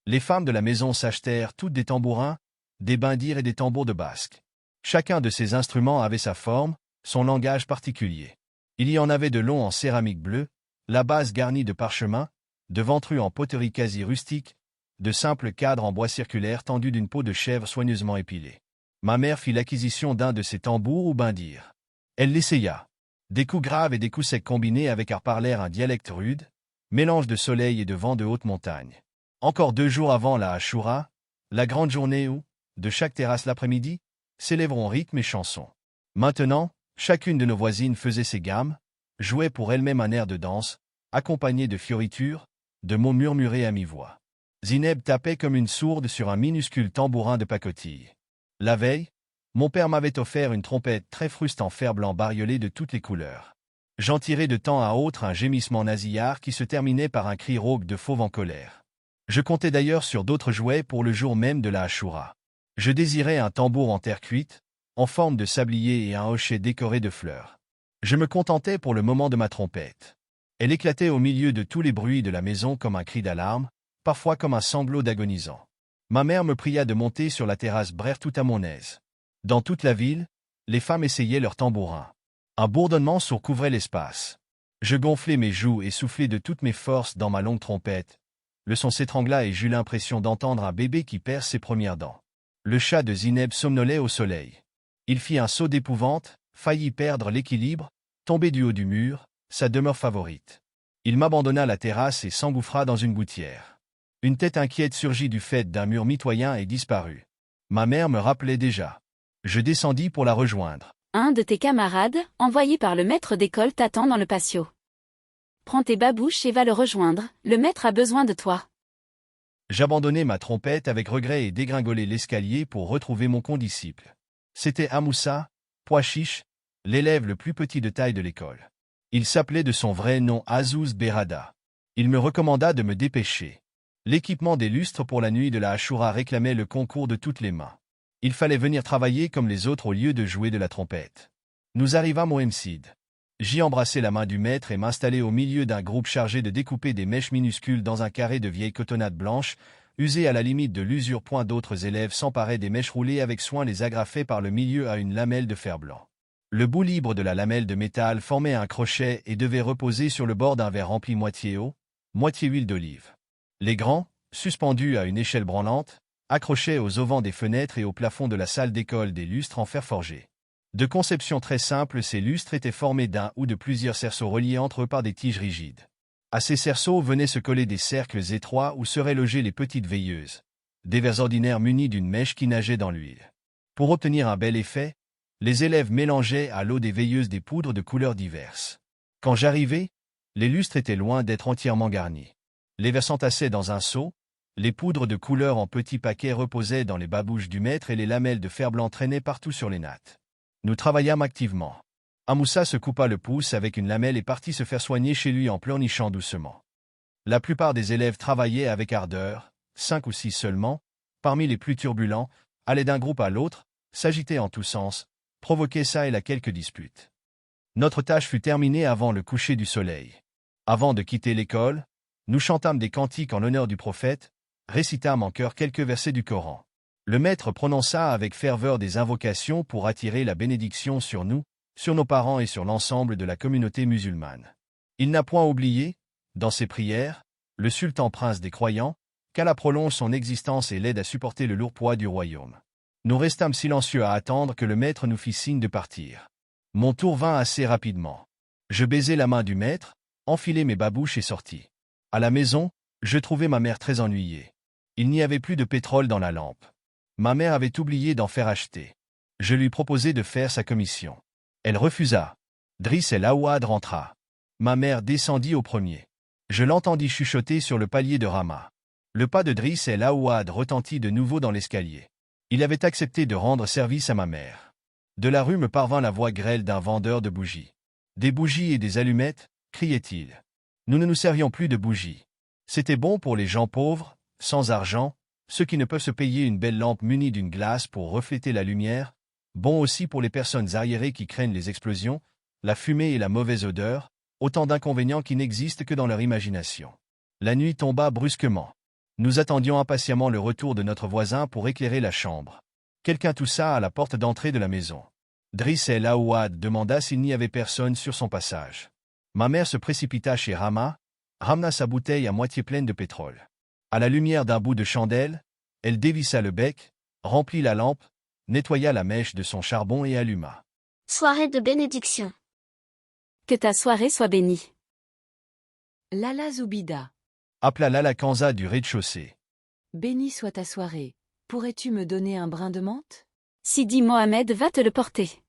Les femmes de la maison s'achetèrent toutes des tambourins, des bindires et des tambours de basque. Chacun de ces instruments avait sa forme, son langage particulier. Il y en avait de longs en céramique bleue, la base garnie de parchemin, de ventrus en poterie quasi rustique, de simples cadres en bois circulaire tendus d'une peau de chèvre soigneusement épilée. Ma mère fit l'acquisition d'un de ces tambours ou bindires. Elle l'essaya. Des coups graves et des coups secs combinés avec art parlèrent un dialecte rude, mélange de soleil et de vent de haute montagne. Encore 2 jours avant la Ashura, la grande journée où, de chaque terrasse l'après-midi, s'élèveront rythmes et chansons. Maintenant, chacune de nos voisines faisait ses gammes, jouait pour elle-même un air de danse, accompagné de fioritures, de mots murmurés à mi-voix. Zineb tapait comme une sourde sur un minuscule tambourin de pacotille. La veille, mon père m'avait offert une trompette très fruste en fer blanc bariolée de toutes les couleurs. J'en tirais de temps à autre un gémissement nasillard qui se terminait par un cri rauque de fauve en colère. Je comptais d'ailleurs sur d'autres jouets pour le jour même de la Ashura. Je désirais un tambour en terre cuite, en forme de sablier et un hochet décoré de fleurs. Je me contentais pour le moment de ma trompette. Elle éclatait au milieu de tous les bruits de la maison comme un cri d'alarme, parfois comme un sanglot d'agonisant. Ma mère me pria de monter sur la terrasse brère tout à mon aise. Dans toute la ville, les femmes essayaient leurs tambourins. Un bourdonnement sourd couvrait l'espace. Je gonflais mes joues et soufflais de toutes mes forces dans ma longue trompette. Le son s'étrangla et j'eus l'impression d'entendre un bébé qui perce ses premières dents. Le chat de Zineb somnolait au soleil. Il fit un saut d'épouvante, faillit perdre l'équilibre, tomber du haut du mur, sa demeure favorite. Il m'abandonna la terrasse et s'engouffra dans une gouttière. Une tête inquiète surgit du faîte d'un mur mitoyen et disparut. Ma mère me rappelait déjà. Je descendis pour la rejoindre. Un de tes camarades, envoyé par le maître d'école, t'attend dans le patio. Prends tes babouches et va le rejoindre, le maître a besoin de toi. J'abandonnai ma trompette avec regret et dégringolai l'escalier pour retrouver mon condisciple. C'était Amoussa, pois chiche, l'élève le plus petit de taille de l'école. Il s'appelait de son vrai nom Azouz Berada. Il me recommanda de me dépêcher. L'équipement des lustres pour la nuit de la Ashura réclamait le concours de toutes les mains. Il fallait venir travailler comme les autres au lieu de jouer de la trompette. Nous arrivâmes au Mcid. J'y embrassai la main du maître et m'installai au milieu d'un groupe chargé de découper des mèches minuscules dans un carré de vieilles cotonnades blanches, usées à la limite de l'usure. D'autres élèves s'emparaient des mèches roulées avec soin, les agrafaient par le milieu à une lamelle de fer blanc. Le bout libre de la lamelle de métal formait un crochet et devait reposer sur le bord d'un verre rempli moitié eau, moitié huile d'olive. Les grands, suspendus à une échelle branlante, accrochaient aux auvents des fenêtres et au plafond de la salle d'école des lustres en fer forgé. De conception très simple, ces lustres étaient formés d'un ou de plusieurs cerceaux reliés entre eux par des tiges rigides. À ces cerceaux venaient se coller des cercles étroits où seraient logées les petites veilleuses, des verres ordinaires munis d'une mèche qui nageait dans l'huile. Pour obtenir un bel effet, les élèves mélangeaient à l'eau des veilleuses des poudres de couleurs diverses. Quand j'arrivai, les lustres étaient loin d'être entièrement garnis. Les verres s'entassaient dans un seau, les poudres de couleur en petits paquets reposaient dans les babouches du maître et les lamelles de fer blanc traînaient partout sur les nattes. Nous travaillâmes activement. Amoussa se coupa le pouce avec une lamelle et partit se faire soigner chez lui en pleurnichant doucement. La plupart des élèves travaillaient avec ardeur, 5 ou 6 seulement, parmi les plus turbulents, allaient d'un groupe à l'autre, s'agitaient en tous sens, provoquaient çà et là quelques disputes. Notre tâche fut terminée avant le coucher du soleil. Avant de quitter l'école, nous chantâmes des cantiques en l'honneur du prophète, récitâmes en chœur quelques versets du Coran. Le maître prononça avec ferveur des invocations pour attirer la bénédiction sur nous, sur nos parents et sur l'ensemble de la communauté musulmane. Il n'a point oublié, dans ses prières, le sultan prince des croyants, qu'Allah prolonge son existence et l'aide à supporter le lourd poids du royaume. Nous restâmes silencieux à attendre que le maître nous fît signe de partir. Mon tour vint assez rapidement. Je baisai la main du maître, enfilai mes babouches et sortis. À la maison, je trouvai ma mère très ennuyée. Il n'y avait plus de pétrole dans la lampe. Ma mère avait oublié d'en faire acheter. Je lui proposai de faire sa commission. Elle refusa. Driss El Aouad rentra. Ma mère descendit au premier. Je l'entendis chuchoter sur le palier de Rama. Le pas de Driss El Aouad retentit de nouveau dans l'escalier. Il avait accepté de rendre service à ma mère. De la rue me parvint la voix grêle d'un vendeur de bougies. Des bougies et des allumettes, criait-il. Nous ne nous servions plus de bougies. C'était bon pour les gens pauvres, sans argent, ceux qui ne peuvent se payer une belle lampe munie d'une glace pour refléter la lumière, bon aussi pour les personnes arriérées qui craignent les explosions, la fumée et la mauvaise odeur, autant d'inconvénients qui n'existent que dans leur imagination. La nuit tomba brusquement. Nous attendions impatiemment le retour de notre voisin pour éclairer la chambre. Quelqu'un toussa à la porte d'entrée de la maison. Driss El Aouad demanda s'il n'y avait personne sur son passage. Ma mère se précipita chez Rama, ramena sa bouteille à moitié pleine de pétrole. À la lumière d'un bout de chandelle, elle dévissa le bec, remplit la lampe, nettoya la mèche de son charbon et alluma. Soirée de bénédiction. Que ta soirée soit bénie. Lala Zoubida. Appela Lala Kanza du rez-de-chaussée. Bénie soit ta soirée. Pourrais-tu me donner un brin de menthe? Sidi Mohamed va te le porter.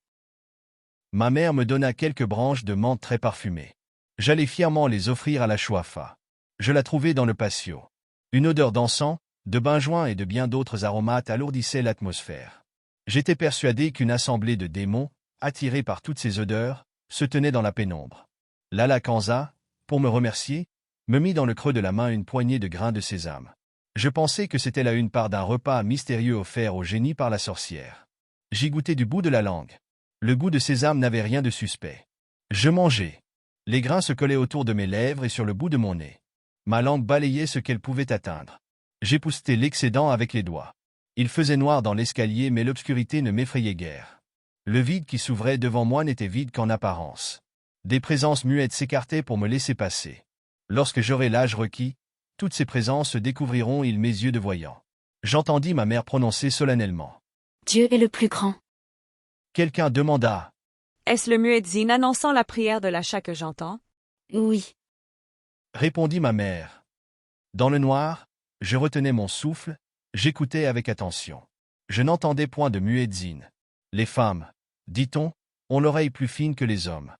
Ma mère me donna quelques branches de menthe très parfumées. J'allais fièrement les offrir à la chouafa. Je la trouvai dans le patio. Une odeur d'encens, de benjoin et de bien d'autres aromates alourdissait l'atmosphère. J'étais persuadé qu'une assemblée de démons, attirés par toutes ces odeurs, se tenait dans la pénombre. Lala Kanza, pour me remercier, me mit dans le creux de la main une poignée de grains de sésame. Je pensais que c'était la une part d'un repas mystérieux offert au génie par la sorcière. J'y goûtais du bout de la langue. Le goût de sésame n'avait rien de suspect. Je mangeais. Les grains se collaient autour de mes lèvres et sur le bout de mon nez. Ma langue balayait ce qu'elle pouvait atteindre. J'époussetais l'excédent avec les doigts. Il faisait noir dans l'escalier mais l'obscurité ne m'effrayait guère. Le vide qui s'ouvrait devant moi n'était vide qu'en apparence. Des présences muettes s'écartaient pour me laisser passer. Lorsque j'aurai l'âge requis, toutes ces présences se découvriront mes yeux de voyant. J'entendis ma mère prononcer solennellement. Dieu est le plus grand. Quelqu'un demanda. Est-ce le muezzin annonçant la prière de l'achat que j'entends? Oui. Répondit ma mère. Dans le noir, je retenais mon souffle, j'écoutais avec attention. Je n'entendais point de muezzin. Les femmes, dit-on, ont l'oreille plus fine que les hommes.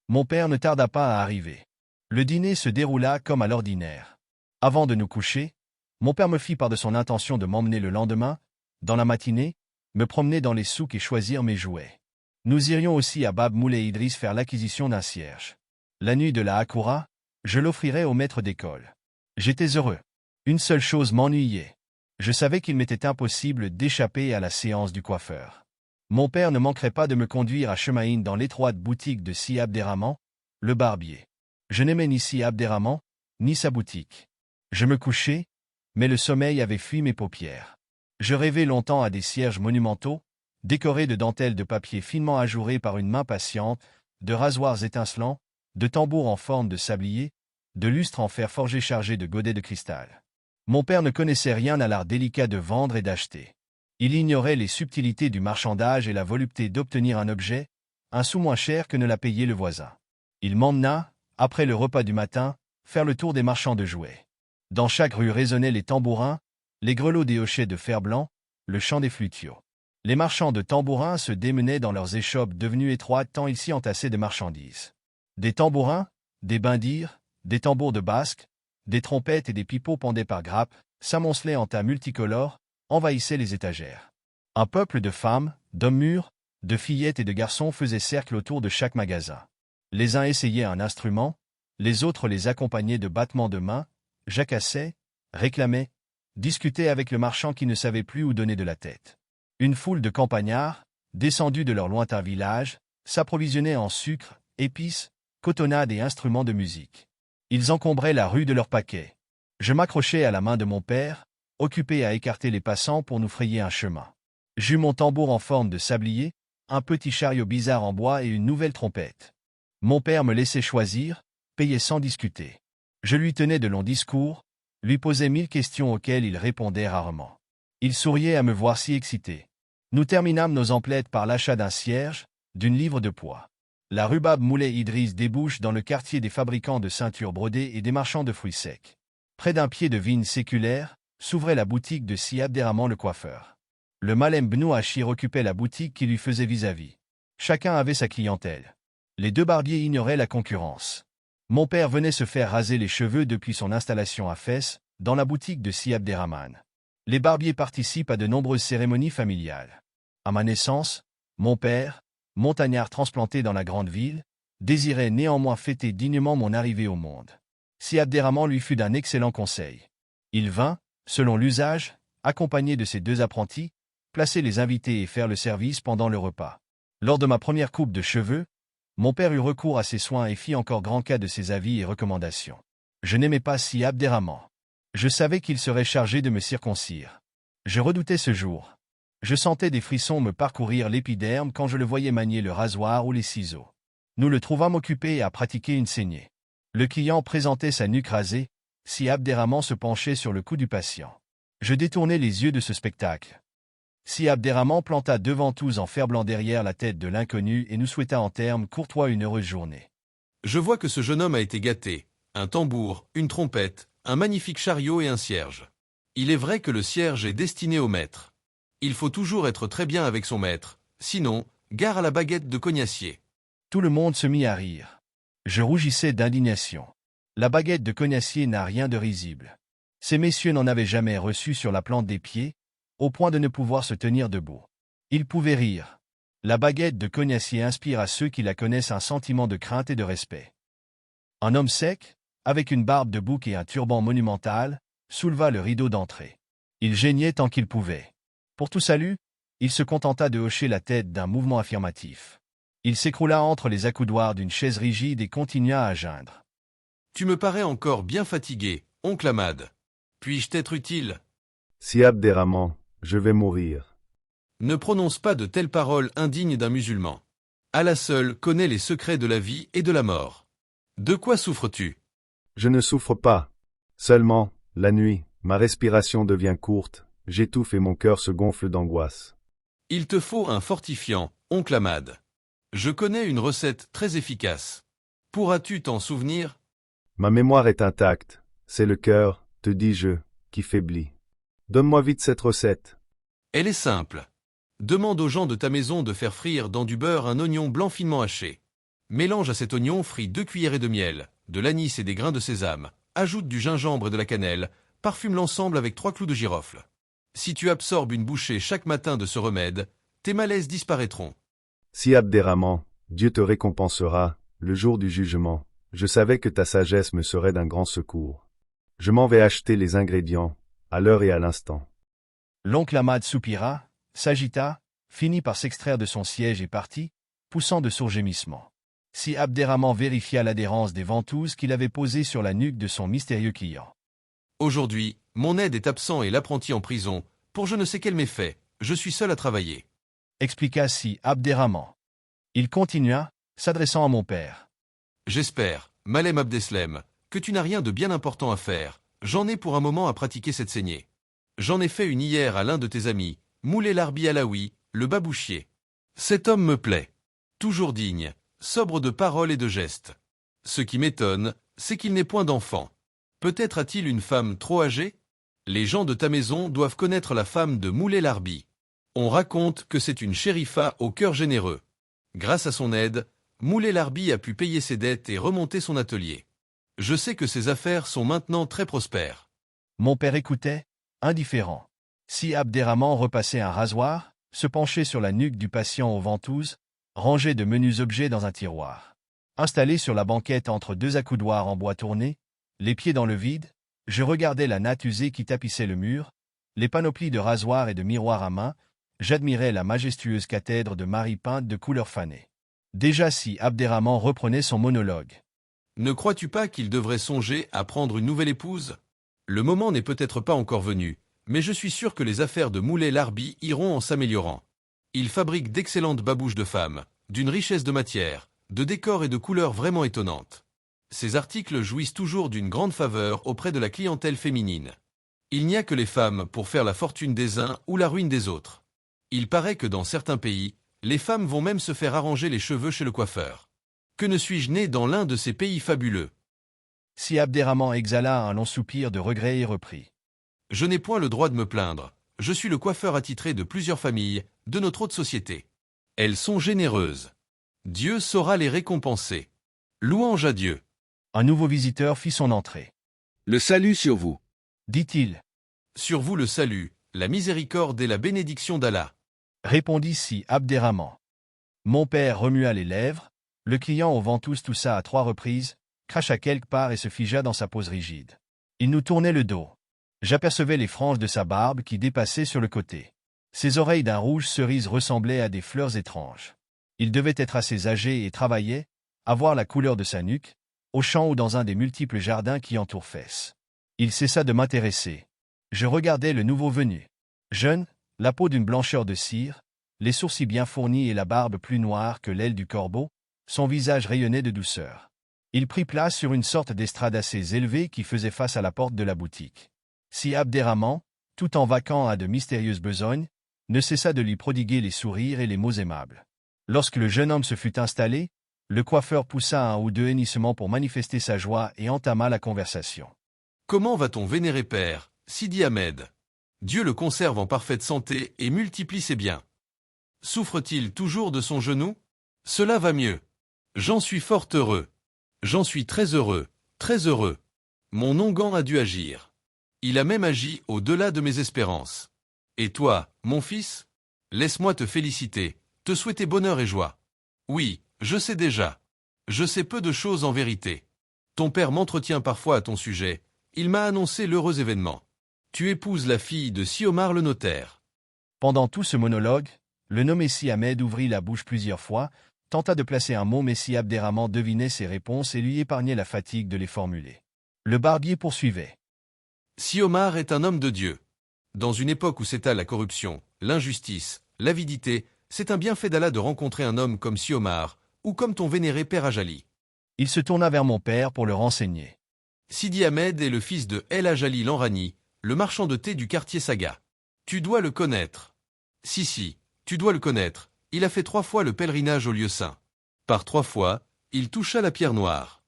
Mon père ne tarda pas à arriver. Le dîner se déroula comme à l'ordinaire. Avant de nous coucher, mon père me fit part de son intention de m'emmener le lendemain, dans la matinée, me promener dans les souks et choisir mes jouets. Nous irions aussi à Bab Moulay Idriss faire l'acquisition d'un cierge. La nuit de la Hakoura, je l'offrirais au maître d'école. J'étais heureux. Une seule chose m'ennuyait. Je savais qu'il m'était impossible d'échapper à la séance du coiffeur. Mon père ne manquerait pas de me conduire à Chemaïn dans l'étroite boutique de Si Abderrahman, le barbier. Je n'aimais ni Si Abderrahman, ni sa boutique. Je me couchais, mais le sommeil avait fui mes paupières. Je rêvais longtemps à des cierges monumentaux, décorés de dentelles de papier finement ajourées par une main patiente, de rasoirs étincelants, de tambours en forme de sablier, de lustres en fer forgé chargés de godets de cristal. Mon père ne connaissait rien à l'art délicat de vendre et d'acheter. Il ignorait les subtilités du marchandage et la volupté d'obtenir un objet, un sou moins cher que ne l'a payé le voisin. Il m'emmena, après le repas du matin, faire le tour des marchands de jouets. Dans chaque rue résonnaient les tambourins, les grelots des hochets de fer blanc, le chant des flutiaux. Les marchands de tambourins se démenaient dans leurs échoppes devenues étroites tant ils s'y entassaient de marchandises. Des tambourins, des bindires, des tambours de basque, des trompettes et des pipeaux pendaient par grappes, s'amoncelaient en tas multicolores, envahissaient les étagères. Un peuple de femmes, d'hommes mûrs, de fillettes et de garçons faisait cercle autour de chaque magasin. Les uns essayaient un instrument, les autres les accompagnaient de battements de mains, jacassaient, réclamaient, discutaient avec le marchand qui ne savait plus où donner de la tête. Une foule de campagnards, descendus de leur lointain village, s'approvisionnaient en sucre, épices, cotonnades et instruments de musique. Ils encombraient la rue de leurs paquets. Je m'accrochais à la main de mon père, occupé à écarter les passants pour nous frayer un chemin. J'eus mon tambour en forme de sablier, un petit chariot bizarre en bois et une nouvelle trompette. Mon père me laissait choisir, payait sans discuter. Je lui tenais de longs discours, lui posais 1000 questions auxquelles il répondait rarement. Il souriait à me voir si excité. Nous terminâmes nos emplettes par l'achat d'un cierge, d'une livre de poids. La rue Bab Moulay Idriss débouche dans le quartier des fabricants de ceintures brodées et des marchands de fruits secs. Près d'un pied de vigne séculaire, s'ouvrait la boutique de Si Abderrahman le coiffeur. Le Malem Bnou Achir occupait la boutique qui lui faisait vis-à-vis. Chacun avait sa clientèle. Les deux barbiers ignoraient la concurrence. Mon père venait se faire raser les cheveux depuis son installation à Fès, dans la boutique de Si Abderrahman. Les barbiers participent à de nombreuses cérémonies familiales. À ma naissance, mon père, montagnard transplanté dans la grande ville, désirait néanmoins fêter dignement mon arrivée au monde. Si Abderrahman lui fut d'un excellent conseil. Il vint, selon l'usage, accompagné de ses deux apprentis, placer les invités et faire le service pendant le repas. Lors de ma première coupe de cheveux, mon père eut recours à ses soins et fit encore grand cas de ses avis et recommandations. Je n'aimais pas Si Abderrahman. Je savais qu'il serait chargé de me circoncire. Je redoutais ce jour. Je sentais des frissons me parcourir l'épiderme quand je le voyais manier le rasoir ou les ciseaux. Nous le trouvâmes occupé à pratiquer une saignée. Le client présentait sa nuque rasée, si Abderrahman se penchait sur le cou du patient. Je détournai les yeux de ce spectacle. Si Abderrahman planta deux ventouses en fer-blanc derrière la tête de l'inconnu et nous souhaita en termes courtois une heureuse journée. Je vois que ce jeune homme a été gâté. Un tambour, une trompette, un magnifique chariot et un cierge. Il est vrai que le cierge est destiné au maître. Il faut toujours être très bien avec son maître, sinon, gare à la baguette de cognacier. Tout le monde se mit à rire. Je rougissais d'indignation. La baguette de cognacier n'a rien de risible. Ces messieurs n'en avaient jamais reçu sur la plante des pieds, au point de ne pouvoir se tenir debout. Ils pouvaient rire. La baguette de cognacier inspire à ceux qui la connaissent un sentiment de crainte et de respect. Un homme sec, avec une barbe de bouc et un turban monumental, souleva le rideau d'entrée. Il geignait tant qu'il pouvait. Pour tout salut, il se contenta de hocher la tête d'un mouvement affirmatif. Il s'écroula entre les accoudoirs d'une chaise rigide et continua à geindre. « Tu me parais encore bien fatigué, oncle Ahmad. Puis-je t'être utile ? » Si Abderrahman, je vais mourir. Ne prononce pas de telles paroles indignes d'un musulman. Allah seul connaît les secrets de la vie et de la mort. De quoi souffres-tu ? Je ne souffre pas. Seulement, la nuit, ma respiration devient courte, j'étouffe et mon cœur se gonfle d'angoisse. Il te faut un fortifiant, oncle Ahmad. Je connais une recette très efficace. Pourras-tu t'en souvenir ? Ma mémoire est intacte, c'est le cœur, te dis-je, qui faiblit. Donne-moi vite cette recette. Elle est simple. Demande aux gens de ta maison de faire frire dans du beurre un oignon blanc finement haché. Mélange à cet oignon frit 2 cuillerées de miel, de l'anis et des grains de sésame, ajoute du gingembre et de la cannelle, parfume l'ensemble avec 3 clous de girofle. Si tu absorbes une bouchée chaque matin de ce remède, tes malaises disparaîtront. Si Abderrahman, Dieu te récompensera, le jour du jugement, je savais que ta sagesse me serait d'un grand secours. Je m'en vais acheter les ingrédients, à l'heure et à l'instant. L'oncle Ahmad soupira, s'agita, finit par s'extraire de son siège et partit, poussant de sourds gémissements. Si Abderrahman vérifia l'adhérence des ventouses qu'il avait posées sur la nuque de son mystérieux client. Aujourd'hui, mon aide est absent et l'apprenti en prison, pour je ne sais quel méfait, je suis seul à travailler. Expliqua si Abderrahman. Il continua, s'adressant à mon père. J'espère, Malem Abdeslem, que tu n'as rien de bien important à faire. J'en ai pour un moment à pratiquer cette saignée. J'en ai fait une hier à l'un de tes amis, Moulay Larbi Alaoui, le babouchier. Cet homme me plaît. Toujours digne, sobre de paroles et de gestes. Ce qui m'étonne, c'est qu'il n'ait point d'enfant. Peut-être a-t-il une femme trop âgée ? Les gens de ta maison doivent connaître la femme de Moulay Larbi. On raconte que c'est une chérifa au cœur généreux. Grâce à son aide, Moulay Larbi a pu payer ses dettes et remonter son atelier. Je sais que ses affaires sont maintenant très prospères. Mon père écoutait, indifférent. Si Abderrahman repassait un rasoir, se penchait sur la nuque du patient aux ventouses, rangeait de menus objets dans un tiroir. Installé sur la banquette entre 2 accoudoirs en bois tourné, les pieds dans le vide, je regardais la natte usée qui tapissait le mur, les panoplies de rasoirs et de miroirs à main, j'admirais la majestueuse cathèdre de Marie peinte de couleurs fanées. Déjà si Abderrahman reprenait son monologue. Ne crois-tu pas qu'il devrait songer à prendre une nouvelle épouse ? Le moment n'est peut-être pas encore venu, mais je suis sûr que les affaires de Moulay Larbi iront en s'améliorant. Il fabrique d'excellentes babouches de femmes, d'une richesse de matière, de décors et de couleurs vraiment étonnantes. Ces articles jouissent toujours d'une grande faveur auprès de la clientèle féminine. Il n'y a que les femmes pour faire la fortune des uns ou la ruine des autres. Il paraît que dans certains pays, les femmes vont même se faire arranger les cheveux chez le coiffeur. Que ne suis-je né dans l'un de ces pays fabuleux ? Si Abderrahman exhala un long soupir de regret et reprit. Je n'ai point le droit de me plaindre. Je suis le coiffeur attitré de plusieurs familles, de notre haute société. Elles sont généreuses. Dieu saura les récompenser. Louange à Dieu. Un nouveau visiteur fit son entrée. Le salut sur vous. Dit-il. Sur vous le salut, la miséricorde et la bénédiction d'Allah. Répondit si Abderrahman. Mon père remua les lèvres, le client aux ventouses toussa à 3 reprises, cracha quelque part et se figea dans sa pose rigide. Il nous tournait le dos. J'apercevais les franges de sa barbe qui dépassaient sur le côté. Ses oreilles d'un rouge cerise ressemblaient à des fleurs étranges. Il devait être assez âgé et travaillait, à voir la couleur de sa nuque, au champ ou dans un des multiples jardins qui entourent Fès. Il cessa de m'intéresser. Je regardais le nouveau venu. Jeune, la peau d'une blancheur de cire, les sourcils bien fournis et la barbe plus noire que l'aile du corbeau, son visage rayonnait de douceur. Il prit place sur une sorte d'estrade assez élevée qui faisait face à la porte de la boutique. Si Abderrahman, tout en vaquant à de mystérieuses besognes, ne cessa de lui prodiguer les sourires et les mots aimables. Lorsque le jeune homme se fut installé, le coiffeur poussa un ou deux hennissements pour manifester sa joie et entama la conversation. « Comment va ton vénéré père, Sidi Ahmed? Dieu le conserve en parfaite santé et multiplie ses biens. Souffre-t-il toujours de son genou? Cela va mieux. J'en suis fort heureux. J'en suis très heureux, très heureux. Mon onguent a dû agir. Il a même agi au-delà de mes espérances. Et toi, mon fils? Laisse-moi te féliciter, te souhaiter bonheur et joie. Oui, je sais déjà. Je sais peu de choses en vérité. Ton père m'entretient parfois à ton sujet. Il m'a annoncé l'heureux événement. Tu épouses la fille de Siomar le notaire. » Pendant tout ce monologue, le nommé Si Ahmed ouvrit la bouche plusieurs fois, tenta de placer un mot mais Si Abderrahman devinait ses réponses et lui épargnait la fatigue de les formuler. Le barbier poursuivait. Siomar est un homme de Dieu. Dans une époque où s'étale la corruption, l'injustice, l'avidité, c'est un bienfait d'Allah de rencontrer un homme comme Siomar, ou comme ton vénéré père Ajali. Il se tourna vers mon père pour le renseigner. Sidi Ahmed est le fils de El Ajali Lanrani, le marchand de thé du quartier Saga. Tu dois le connaître. Si, tu dois le connaître. Il a fait 3 fois le pèlerinage au lieu saint. Par 3 fois, il toucha la pierre noire.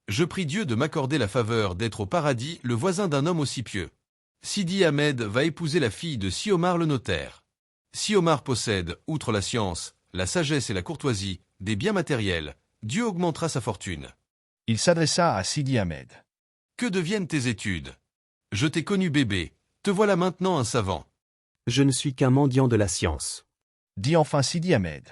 Je prie Dieu de m'accorder la faveur d'être au paradis le voisin d'un homme aussi pieux. Sidi Ahmed va épouser la fille de Siomar le notaire. Siomar possède, outre la science, la sagesse et la courtoisie, des biens matériels. Dieu augmentera sa fortune. Il s'adressa à Sidi Ahmed. Que deviennent tes études? Je t'ai connu bébé, te voilà maintenant un savant. Je ne suis qu'un mendiant de la science. Dit enfin Sidi Ahmed.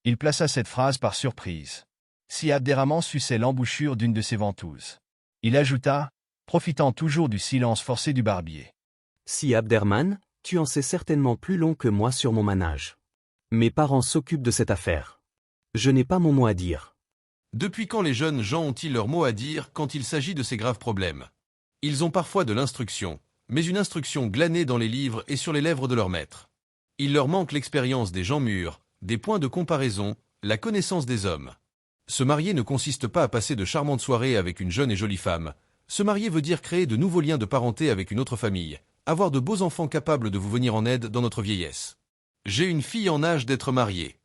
Il plaça cette phrase par surprise. Si Abderrahman suçait l'embouchure d'une de ses ventouses. Il ajouta, profitant toujours du silence forcé du barbier. Si Abderrahman, tu en sais certainement plus long que moi sur mon manage. Mes parents s'occupent de cette affaire. Je n'ai pas mon mot à dire. Depuis quand les jeunes gens ont-ils leur mot à dire quand il s'agit de ces graves problèmes? Ils ont parfois de l'instruction, mais une instruction glanée dans les livres et sur les lèvres de leur maître. Il leur manque l'expérience des gens mûrs, des points de comparaison, la connaissance des hommes. Se marier ne consiste pas à passer de charmantes soirées avec une jeune et jolie femme. Se marier veut dire créer de nouveaux liens de parenté avec une autre famille, avoir de beaux enfants capables de vous venir en aide dans notre vieillesse. J'ai une fille en âge d'être mariée.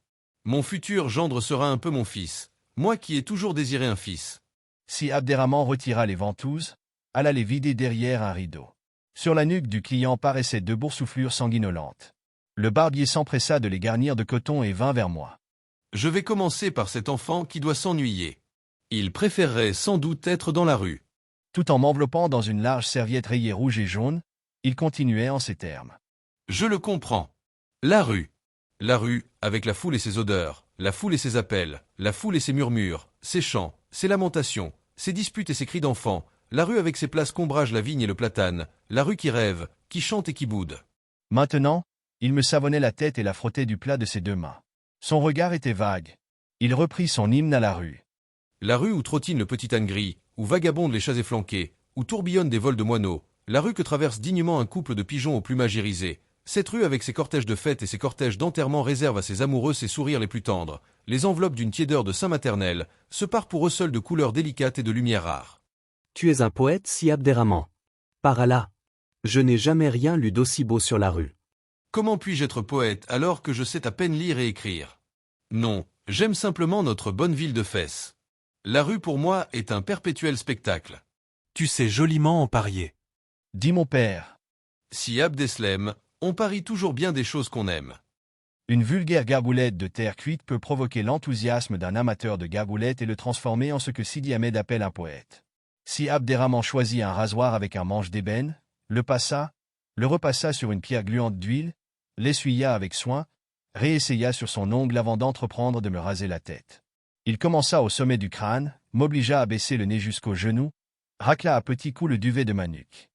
Mon futur gendre sera un peu mon fils, moi qui ai toujours désiré un fils. Si Abderrahman retira les ventouses, alla les vider derrière un rideau. Sur la nuque du client paraissaient 2 boursouflures sanguinolentes. Le barbier s'empressa de les garnir de coton et vint vers moi. Je vais commencer par cet enfant qui doit s'ennuyer. Il préférerait sans doute être dans la rue. Tout en m'enveloppant dans une large serviette rayée rouge et jaune, il continuait en ces termes. Je le comprends. La rue. La rue, avec la foule et ses odeurs, la foule et ses appels, la foule et ses murmures, ses chants, ses lamentations, ses disputes et ses cris d'enfants, la rue avec ses places qu'ombragent la vigne et le platane, la rue qui rêve, qui chante et qui boude. Maintenant, il me savonnait la tête et la frottait du plat de ses 2 mains. Son regard était vague. Il reprit son hymne à la rue. La rue où trottine le petit âne gris, où vagabondent les chats efflanqués, où tourbillonnent des vols de moineaux, la rue que traverse dignement un couple de pigeons au plumage irisé, cette rue avec ses cortèges de fêtes et ses cortèges d'enterrement réserve à ses amoureux ses sourires les plus tendres, les enveloppes d'une tiédeur de sein maternel, se part pour eux seuls de couleurs délicates et de lumière rare. Tu es un poète, Si Abderrahman. Par Allah. Je n'ai jamais rien lu d'aussi beau sur la rue. Comment puis-je être poète alors que je sais à peine lire et écrire? Non, j'aime simplement notre bonne ville de Fès. La rue pour moi est un perpétuel spectacle. Tu sais joliment en parier. Dit mon père. Si Abdeslem, on parie toujours bien des choses qu'on aime. Une vulgaire gargoulette de terre cuite peut provoquer l'enthousiasme d'un amateur de gargoulettes et le transformer en ce que Sidi Ahmed appelle un poète. Si Abderrahman choisit un rasoir avec un manche d'ébène, le repassa sur une pierre gluante d'huile, l'essuya avec soin, réessaya sur son ongle avant d'entreprendre de me raser la tête. Il commença au sommet du crâne, m'obligea à baisser le nez jusqu'au genou, racla à petits coups le duvet de ma nuque.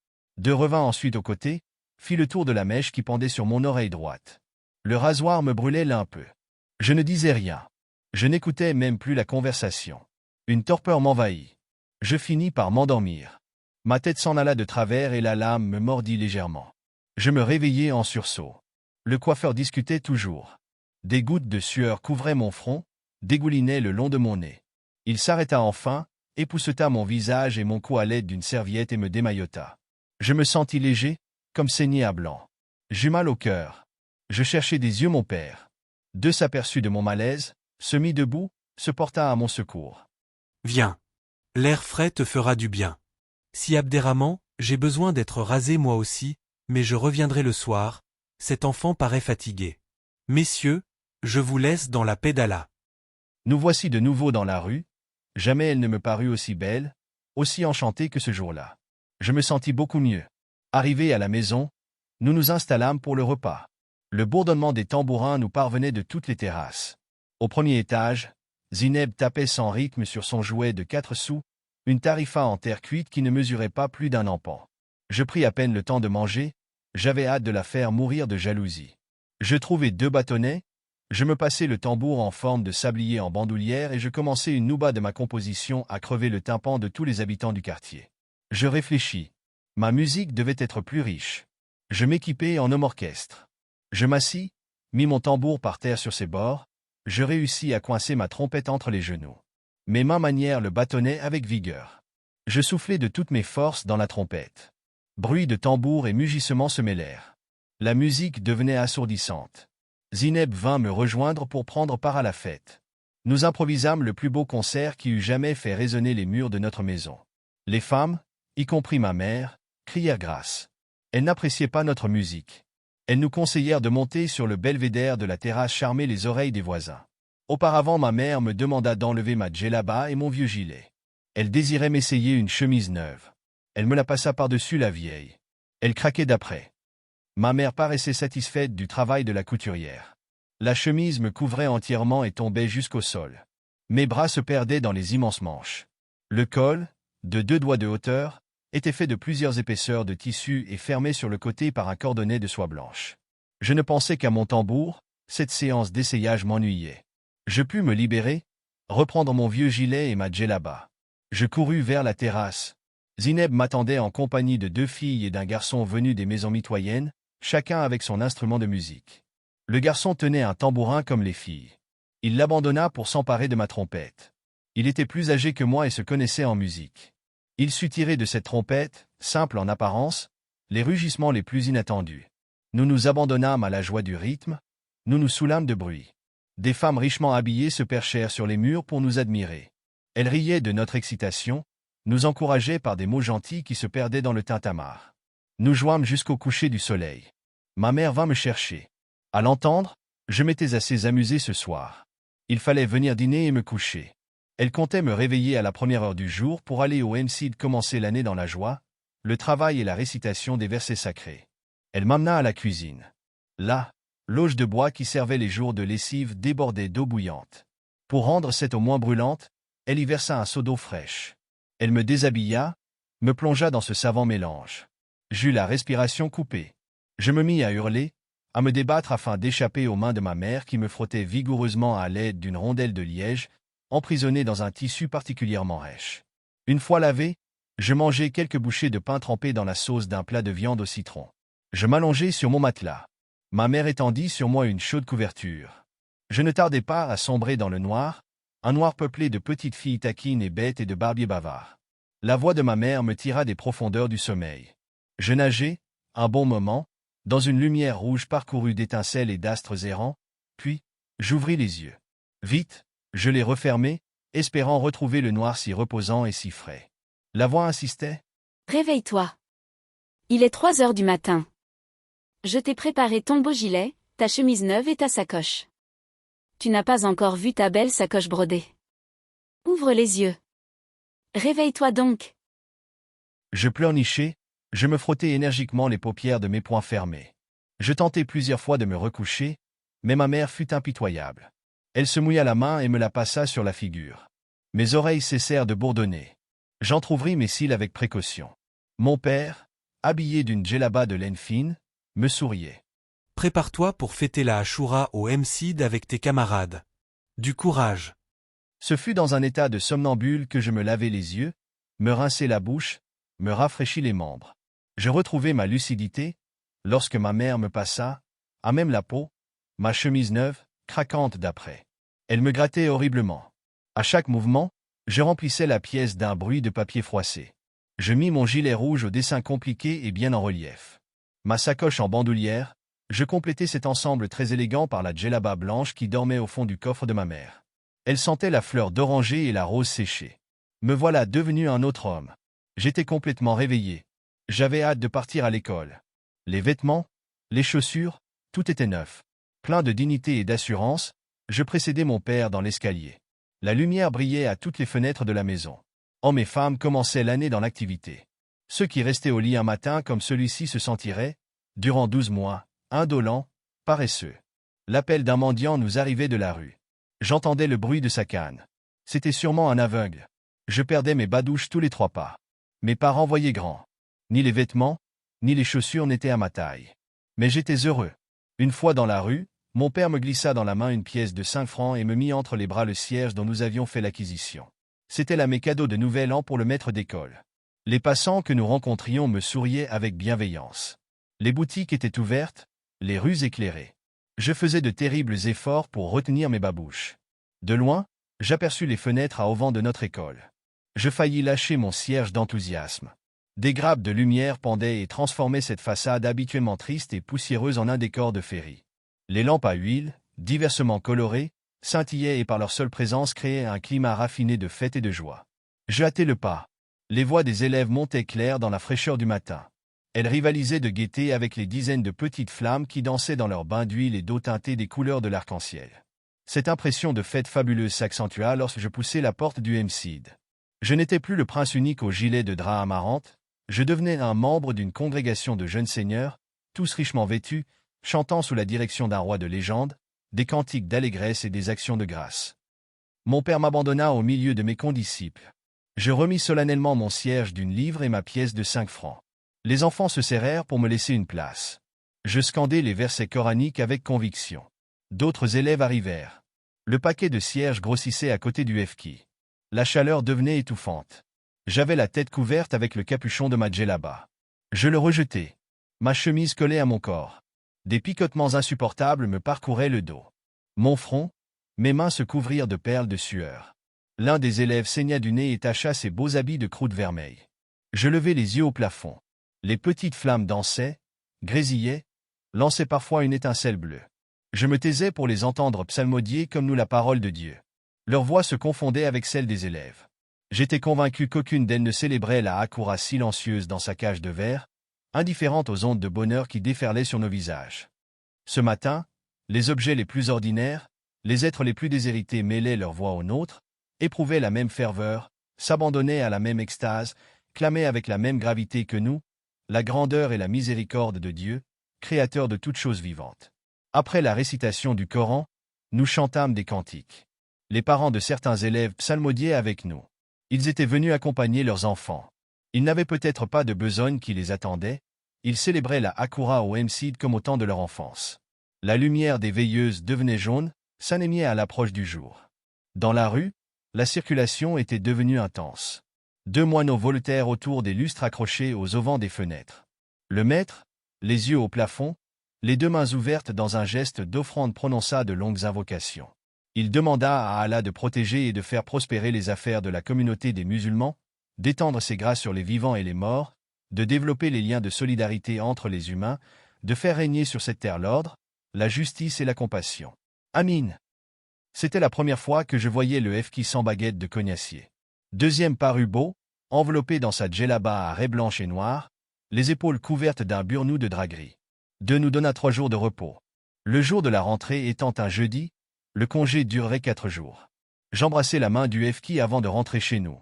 Revint ensuite au côté, fit le tour de la mèche qui pendait sur mon oreille droite. Le rasoir me brûlait là un peu. Je ne disais rien. Je n'écoutais même plus la conversation. Une torpeur m'envahit. Je finis par m'endormir. Ma tête s'en alla de travers et la lame me mordit légèrement. Je me réveillai en sursaut. Le coiffeur discutait toujours. Des gouttes de sueur couvraient mon front, dégoulinaient le long de mon nez. Il s'arrêta enfin, épousseta mon visage et mon cou à l'aide d'une serviette et me démaillota. Je me sentis léger, comme saigné à blanc. J'eus mal au cœur. Je cherchai des yeux mon père. De s'aperçut de mon malaise, se mit debout, se porta à mon secours. Viens. L'air frais te fera du bien. Si Abderrahman, j'ai besoin d'être rasé moi aussi, mais je reviendrai le soir, cet enfant paraît fatigué. Messieurs, je vous laisse dans la paix d'Allah. Nous voici de nouveau dans la rue. Jamais elle ne me parut aussi belle, aussi enchantée que ce jour-là. Je me sentis beaucoup mieux. Arrivés à la maison, nous nous installâmes pour le repas. Le bourdonnement des tambourins nous parvenait de toutes les terrasses. Au premier étage, Zineb tapait sans rythme sur son jouet de 4 sous, une tarifa en terre cuite qui ne mesurait pas plus d'un empan. Je pris à peine le temps de manger, j'avais hâte de la faire mourir de jalousie. Je trouvai 2 bâtonnets, je me passai le tambour en forme de sablier en bandoulière et je commençai une nouba de ma composition à crever le tympan de tous les habitants du quartier. Je réfléchis. Ma musique devait être plus riche. Je m'équipai en homme orchestre. Je m'assis, mis mon tambour par terre sur ses bords, je réussis à coincer ma trompette entre les genoux. Mes mains manièrent le bâtonnet avec vigueur. Je soufflai de toutes mes forces dans la trompette. Bruit de tambour et mugissement se mêlèrent. La musique devenait assourdissante. Zineb vint me rejoindre pour prendre part à la fête. Nous improvisâmes le plus beau concert qui eût jamais fait résonner les murs de notre maison. Les femmes, y compris ma mère, crièrent grâce. Elles n'appréciaient pas notre musique. Elles nous conseillèrent de monter sur le belvédère de la terrasse charmer les oreilles des voisins. Auparavant ma mère me demanda d'enlever ma djellaba et mon vieux gilet. Elle désirait m'essayer une chemise neuve. Elle me la passa par-dessus la vieille. Elle craquait d'après. Ma mère paraissait satisfaite du travail de la couturière. La chemise me couvrait entièrement et tombait jusqu'au sol. Mes bras se perdaient dans les immenses manches. Le col, de 2 doigts de hauteur, était fait de plusieurs épaisseurs de tissu et fermé sur le côté par un cordonnet de soie blanche. Je ne pensais qu'à mon tambour, cette séance d'essayage m'ennuyait. Je pus me libérer, reprendre mon vieux gilet et ma djellaba. Je courus vers la terrasse. Zineb m'attendait en compagnie de 2 filles et d'un garçon venu des maisons mitoyennes, chacun avec son instrument de musique. Le garçon tenait un tambourin comme les filles. Il l'abandonna pour s'emparer de ma trompette. Il était plus âgé que moi et se connaissait en musique. Il sut tirer de cette trompette, simple en apparence, les rugissements les plus inattendus. Nous nous abandonnâmes à la joie du rythme, nous nous saoulâmes de bruit. Des femmes richement habillées se perchèrent sur les murs pour nous admirer. Elles riaient de notre excitation, nous encourageaient par des mots gentils qui se perdaient dans le tintamarre. Nous jouâmes jusqu'au coucher du soleil. Ma mère vint me chercher. À l'entendre, je m'étais assez amusé ce soir. Il fallait venir dîner et me coucher. Elle comptait me réveiller à la première heure du jour pour aller au MCD commencer l'année dans la joie, le travail et la récitation des versets sacrés. Elle m'amena à la cuisine. Là, l'auge de bois qui servait les jours de lessive débordait d'eau bouillante. Pour rendre cette eau moins brûlante, elle y versa un seau d'eau fraîche. Elle me déshabilla, me plongea dans ce savant mélange. J'eus la respiration coupée. Je me mis à hurler, à me débattre afin d'échapper aux mains de ma mère qui me frottait vigoureusement à l'aide d'une rondelle de liège, emprisonnée dans un tissu particulièrement rêche. Une fois lavé, je mangeai quelques bouchées de pain trempé dans la sauce d'un plat de viande au citron. Je m'allongeai sur mon matelas. Ma mère étendit sur moi une chaude couverture. Je ne tardai pas à sombrer dans le noir, un noir peuplé de petites filles taquines et bêtes et de barbiers bavards. La voix de ma mère me tira des profondeurs du sommeil. Je nageai, un bon moment, dans une lumière rouge parcourue d'étincelles et d'astres errants, puis, j'ouvris les yeux. Vite, je les refermai, espérant retrouver le noir si reposant et si frais. La voix insistait. Réveille-toi. Il est 3 heures du matin. Je t'ai préparé ton beau gilet, ta chemise neuve et ta sacoche. Tu n'as pas encore vu ta belle sacoche brodée. Ouvre les yeux. Réveille-toi donc. Je pleurnichai, je me frottais énergiquement les paupières de mes poings fermés. Je tentai plusieurs fois de me recoucher, mais ma mère fut impitoyable. Elle se mouilla la main et me la passa sur la figure. Mes oreilles cessèrent de bourdonner. J'entr'ouvris mes cils avec précaution. Mon père, habillé d'une djellaba de laine fine, me souriait. Prépare-toi pour fêter la Ashura au MCD avec tes camarades. Du courage. Ce fut dans un état de somnambule que je me lavai les yeux, me rinçai la bouche, me rafraîchit les membres. Je retrouvai ma lucidité, lorsque ma mère me passa, à même la peau, ma chemise neuve, craquante d'après. Elle me grattait horriblement. À chaque mouvement, je remplissais la pièce d'un bruit de papier froissé. Je mis mon gilet rouge au dessin compliqué et bien en relief. Ma sacoche en bandoulière, je complétais cet ensemble très élégant par la djellaba blanche qui dormait au fond du coffre de ma mère. Elle sentait la fleur d'oranger et la rose séchée. Me voilà devenu un autre homme. J'étais complètement réveillé. J'avais hâte de partir à l'école. Les vêtements, les chaussures, tout était neuf. Plein de dignité et d'assurance, je précédais mon père dans l'escalier. La lumière brillait à toutes les fenêtres de la maison. Hommes et femmes commençaient l'année dans l'activité. Ceux qui restaient au lit un matin comme celui-ci se sentiraient, durant 12 mois, indolents, paresseux. L'appel d'un mendiant nous arrivait de la rue. J'entendais le bruit de sa canne. C'était sûrement un aveugle. Je perdais mes badouches tous les 3 pas. Mes parents voyaient grand. Ni les vêtements, ni les chaussures n'étaient à ma taille. Mais j'étais heureux. Une fois dans la rue, mon père me glissa dans la main une pièce de 5 francs et me mit entre les bras le cierge dont nous avions fait l'acquisition. C'était là mes cadeaux de nouvel an pour le maître d'école. Les passants que nous rencontrions me souriaient avec bienveillance. Les boutiques étaient ouvertes, les rues éclairées. Je faisais de terribles efforts pour retenir mes babouches. De loin, j'aperçus les fenêtres à auvent de notre école. Je faillis lâcher mon cierge d'enthousiasme. Des grappes de lumière pendaient et transformaient cette façade habituellement triste et poussiéreuse en un décor de féerie. Les lampes à huile, diversement colorées, scintillaient et par leur seule présence créaient un climat raffiné de fête et de joie. Je hâtai le pas. Les voix des élèves montaient claires dans la fraîcheur du matin. Elles rivalisaient de gaieté avec les dizaines de petites flammes qui dansaient dans leurs bains d'huile et d'eau teintée des couleurs de l'arc-en-ciel. Cette impression de fête fabuleuse s'accentua lorsque je poussai la porte du MCID. Je n'étais plus le prince unique au gilet de drap amarante, je devenais un membre d'une congrégation de jeunes seigneurs, tous richement vêtus, chantant sous la direction d'un roi de légende, des cantiques d'allégresse et des actions de grâce. Mon père m'abandonna au milieu de mes condisciples. Je remis solennellement mon cierge d'une livre et ma pièce de 5 francs. Les enfants se serrèrent pour me laisser une place. Je scandai les versets coraniques avec conviction. D'autres élèves arrivèrent. Le paquet de cierges grossissait à côté du FK. La chaleur devenait étouffante. J'avais la tête couverte avec le capuchon de ma djellaba. Je le rejetai. Ma chemise collait à mon corps. Des picotements insupportables me parcouraient le dos. Mon front, mes mains se couvrirent de perles de sueur. L'un des élèves saigna du nez et tacha ses beaux habits de croûte vermeille. Je levai les yeux au plafond. Les petites flammes dansaient, grésillaient, lançaient parfois une étincelle bleue. Je me taisais pour les entendre psalmodier comme nous la parole de Dieu. Leur voix se confondait avec celle des élèves. J'étais convaincu qu'aucune d'elles ne célébrait la Hakoura silencieuse dans sa cage de verre, indifférente aux ondes de bonheur qui déferlaient sur nos visages. Ce matin, les objets les plus ordinaires, les êtres les plus déshérités mêlaient leur voix aux nôtres, éprouvaient la même ferveur, s'abandonnaient à la même extase, clamaient avec la même gravité que nous, la grandeur et la miséricorde de Dieu, créateur de toutes choses vivantes. Après la récitation du Coran, nous chantâmes des cantiques. Les parents de certains élèves psalmodiaient avec nous. Ils étaient venus accompagner leurs enfants. Ils n'avaient peut-être pas de besogne qui les attendait, ils célébraient la Hakoura au MCID comme au temps de leur enfance. La lumière des veilleuses devenait jaune, s'anémiait à l'approche du jour. Dans la rue, la circulation était devenue intense. 2 moineaux voletaient autour des lustres accrochés aux auvents des fenêtres. Le maître, les yeux au plafond, les 2 mains ouvertes dans un geste d'offrande prononça de longues invocations. Il demanda à Allah de protéger et de faire prospérer les affaires de la communauté des musulmans, d'étendre ses grâces sur les vivants et les morts, de développer les liens de solidarité entre les humains, de faire régner sur cette terre l'ordre, la justice et la compassion. Amin. C'était la première fois que je voyais le FK sans baguette de cognacier. Deuxième parut beau, enveloppé dans sa djellaba à raies blanches et noires, les épaules couvertes d'un burnou de drap gris. Dieu nous donna 3 jours de repos. Le jour de la rentrée étant un jeudi, le congé durerait 4 jours. J'embrassai la main du FK avant de rentrer chez nous.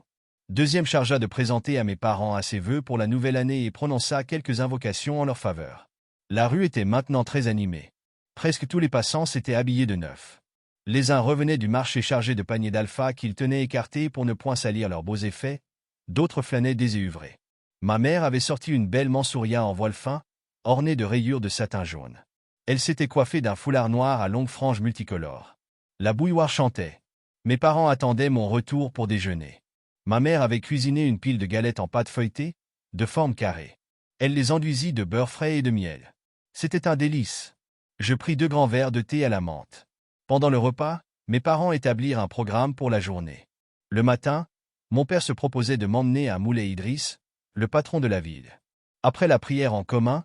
Deuxième chargea de présenter à mes parents ses vœux pour la nouvelle année et prononça quelques invocations en leur faveur. La rue était maintenant très animée. Presque tous les passants s'étaient habillés de neuf. Les uns revenaient du marché chargés de paniers d'alpha qu'ils tenaient écartés pour ne point salir leurs beaux effets, d'autres flânaient déséuvrés. Ma mère avait sorti une belle mansouria en voile fin, ornée de rayures de satin jaune. Elle s'était coiffée d'un foulard noir à longues franges multicolores. La bouilloire chantait. Mes parents attendaient mon retour pour déjeuner. Ma mère avait cuisiné une pile de galettes en pâte feuilletée, de forme carrée. Elle les enduisit de beurre frais et de miel. C'était un délice. Je pris 2 grands verres de thé à la menthe. Pendant le repas, mes parents établirent un programme pour la journée. Le matin, mon père se proposait de m'emmener à Moulay Idriss, le patron de la ville. Après la prière en commun,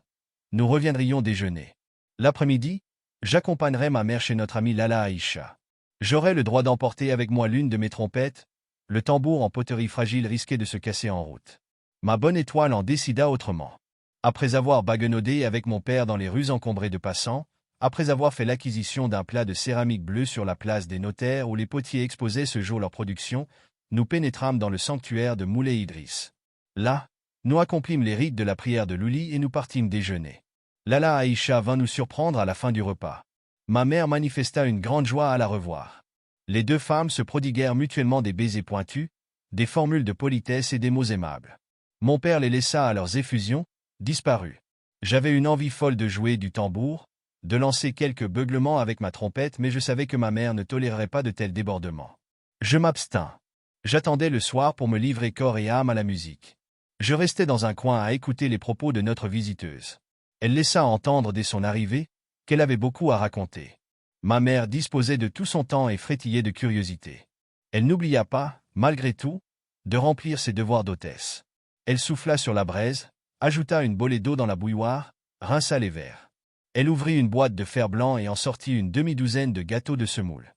nous reviendrions déjeuner. L'après-midi, j'accompagnerais ma mère chez notre amie Lala Aïcha. J'aurais le droit d'emporter avec moi l'une de mes trompettes, le tambour en poterie fragile risquait de se casser en route. Ma bonne étoile en décida autrement. Après avoir baguenaudé avec mon père dans les rues encombrées de passants, après avoir fait l'acquisition d'un plat de céramique bleue sur la place des notaires où les potiers exposaient ce jour leur production, nous pénétrâmes dans le sanctuaire de Moulay Idriss. Là, nous accomplîmes les rites de la prière de l'Ouli et nous partîmes déjeuner. Lala Aïcha vint nous surprendre à la fin du repas. Ma mère manifesta une grande joie à la revoir. Les 2 femmes se prodiguèrent mutuellement des baisers pointus, des formules de politesse et des mots aimables. Mon père les laissa à leurs effusions, disparus. J'avais une envie folle de jouer du tambour, de lancer quelques beuglements avec ma trompette, mais je savais que ma mère ne tolérerait pas de tels débordements. Je m'abstins. J'attendais le soir pour me livrer corps et âme à la musique. Je restais dans un coin à écouter les propos de notre visiteuse. Elle laissa entendre dès son arrivée qu'elle avait beaucoup à raconter. Ma mère disposait de tout son temps et frétillait de curiosité. Elle n'oublia pas, malgré tout, de remplir ses devoirs d'hôtesse. Elle souffla sur la braise, ajouta une bolée d'eau dans la bouilloire, rinça les verres. Elle ouvrit une boîte de fer blanc et en sortit une demi-douzaine de gâteaux de semoule.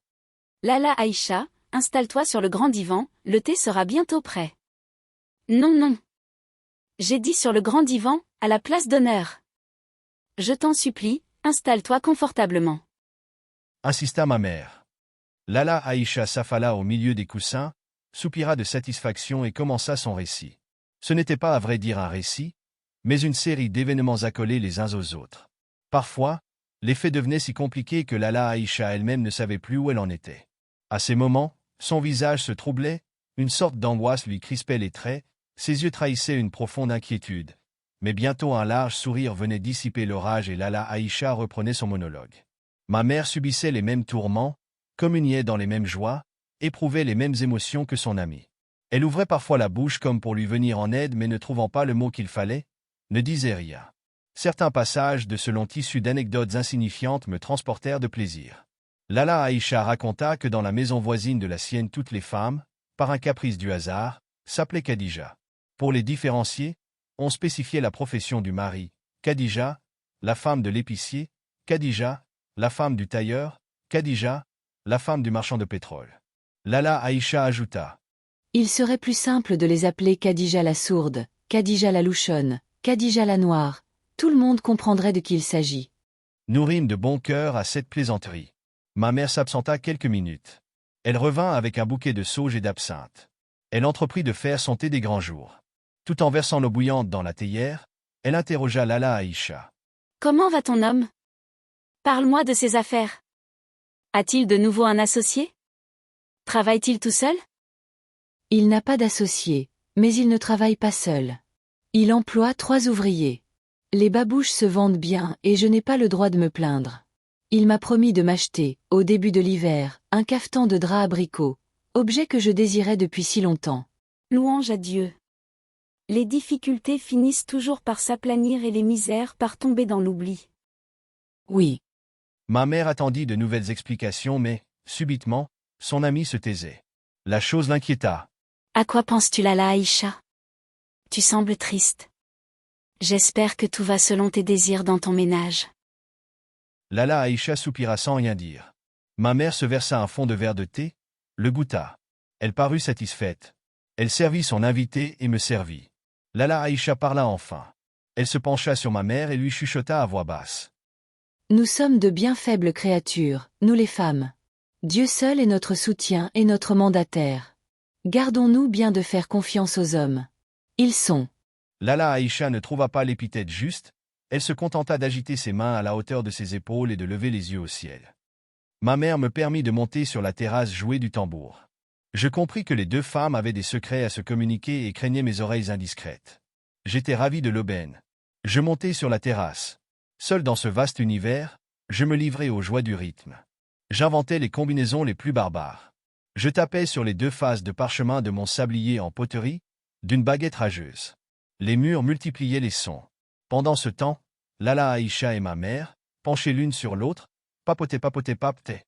Lala Aïcha, installe-toi sur le grand divan, le thé sera bientôt prêt. Non, non. J'ai dit sur le grand divan, à la place d'honneur. Je t'en supplie, installe-toi confortablement. Insista ma mère. Lala Aïcha s'affala au milieu des coussins, soupira de satisfaction et commença son récit. Ce n'était pas à vrai dire un récit, mais une série d'événements accolés les uns aux autres. Parfois, les faits devenaient si compliqués que Lala Aïcha elle-même ne savait plus où elle en était. À ces moments, son visage se troublait, une sorte d'angoisse lui crispait les traits, ses yeux trahissaient une profonde inquiétude. Mais bientôt un large sourire venait dissiper l'orage et Lala Aïcha reprenait son monologue. Ma mère subissait les mêmes tourments, communiait dans les mêmes joies, éprouvait les mêmes émotions que son amie. Elle ouvrait parfois la bouche comme pour lui venir en aide mais ne trouvant pas le mot qu'il fallait, ne disait rien. Certains passages de ce long tissu d'anecdotes insignifiantes me transportèrent de plaisir. Lala Aïcha raconta que dans la maison voisine de la sienne toutes les femmes, par un caprice du hasard, s'appelaient Khadija. Pour les différencier, on spécifiait la profession du mari, Khadija, la femme de l'épicier, Khadija, la femme du tailleur, Khadija, la femme du marchand de pétrole. Lala Aïcha ajouta. Il serait plus simple de les appeler Khadija la sourde, Khadija la louchonne, Khadija la noire. Tout le monde comprendrait de qui il s'agit. Nous rîmes de bon cœur à cette plaisanterie. Ma mère s'absenta quelques minutes. Elle revint avec un bouquet de sauge et d'absinthe. Elle entreprit de faire son thé des grands jours. Tout en versant l'eau bouillante dans la théière, elle interrogea Lala Aïcha. Comment va ton homme? Parle-moi de ses affaires. A-t-il de nouveau un associé? Travaille-t-il tout seul? Il n'a pas d'associé, mais il ne travaille pas seul. Il emploie 3 ouvriers. Les babouches se vendent bien et je n'ai pas le droit de me plaindre. Il m'a promis de m'acheter, au début de l'hiver, un cafetan de drap abricot, objet que je désirais depuis si longtemps. Louange à Dieu. Les difficultés finissent toujours par s'aplanir et les misères par tomber dans l'oubli. Oui. Ma mère attendit de nouvelles explications mais, subitement, son ami se taisait. La chose l'inquiéta. À quoi penses-tu Lala Aïcha? Tu sembles triste. J'espère que tout va selon tes désirs dans ton ménage. Lala Aïcha soupira sans rien dire. Ma mère se versa un fond de verre de thé, le goûta. Elle parut satisfaite. Elle servit son invité et me servit. Lala Aïcha parla enfin. Elle se pencha sur ma mère et lui chuchota à voix basse. Nous sommes de bien faibles créatures, nous les femmes. Dieu seul est notre soutien et notre mandataire. Gardons-nous bien de faire confiance aux hommes. Ils sont. Lala Aïcha ne trouva pas l'épithète juste, elle se contenta d'agiter ses mains à la hauteur de ses épaules et de lever les yeux au ciel. Ma mère me permit de monter sur la terrasse jouer du tambour. Je compris que les 2 femmes avaient des secrets à se communiquer et craignaient mes oreilles indiscrètes. J'étais ravi de l'aubaine. Je montai sur la terrasse. Seul dans ce vaste univers, je me livrai aux joies du rythme. J'inventais les combinaisons les plus barbares. Je tapais sur les 2 faces de parchemin de mon sablier en poterie, d'une baguette rageuse. Les murs multipliaient les sons. Pendant ce temps, Lala Aïcha et ma mère, penchées l'une sur l'autre, papotaient.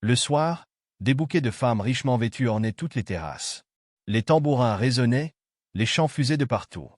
Le soir, des bouquets de femmes richement vêtues ornaient toutes les terrasses. Les tambourins résonnaient, les chants fusaient de partout.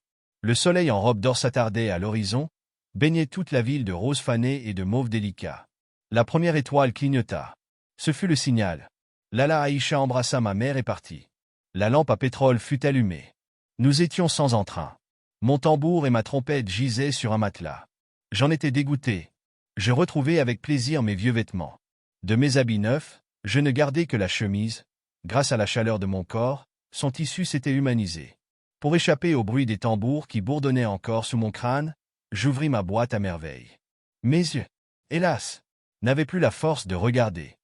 Le soleil en robe d'or s'attardait à l'horizon, baignait toute la ville de roses fanées et de mauves délicats. La première étoile clignota. Ce fut le signal. Lala Aïcha embrassa ma mère et partit. La lampe à pétrole fut allumée. Nous étions sans entrain. Mon tambour et ma trompette gisaient sur un matelas. J'en étais dégoûté. Je retrouvais avec plaisir mes vieux vêtements. De mes habits neufs, je ne gardais que la chemise. Grâce à la chaleur de mon corps, son tissu s'était humanisé. Pour échapper au bruit des tambours qui bourdonnaient encore sous mon crâne, j'ouvris ma boîte à merveille. Mes yeux, hélas, n'avaient plus la force de regarder.